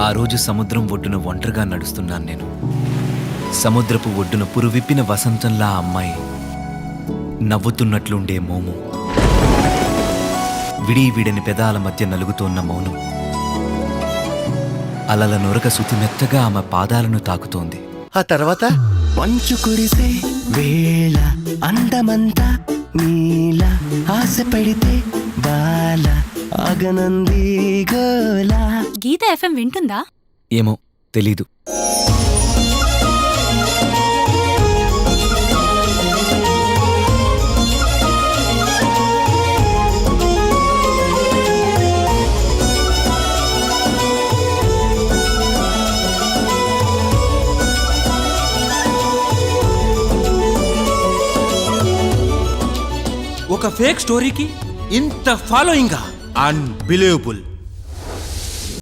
ఆ రోజు సముద్రం ఒడ్డున ఒంటరిగా నడుస్తున్నాను నేను. సముద్రపు ఒడ్డున పురువిప్పిన వసంతంలా ఆ అమ్మాయి, నవ్వుతున్నట్లుండే మోము, విడని పెదాల మధ్య నలుగుతోన్న మౌనం, అలల నొరక శుతిమెత్తగా ఆమె పాదాలను తాకుతోంది. ఆ తర్వాత మంచు కురిసే వేళ అందమంతా నీల, ఆశ పెడితే బాల ఆగనంది గోలా. గీత ఎఫ్ఎం వింటుందా? ఏమో తెలీదు. ఒక ఫేక్ స్టోరీకి ఇంత ఫాలోయింగా? అన్బిలీవబుల్.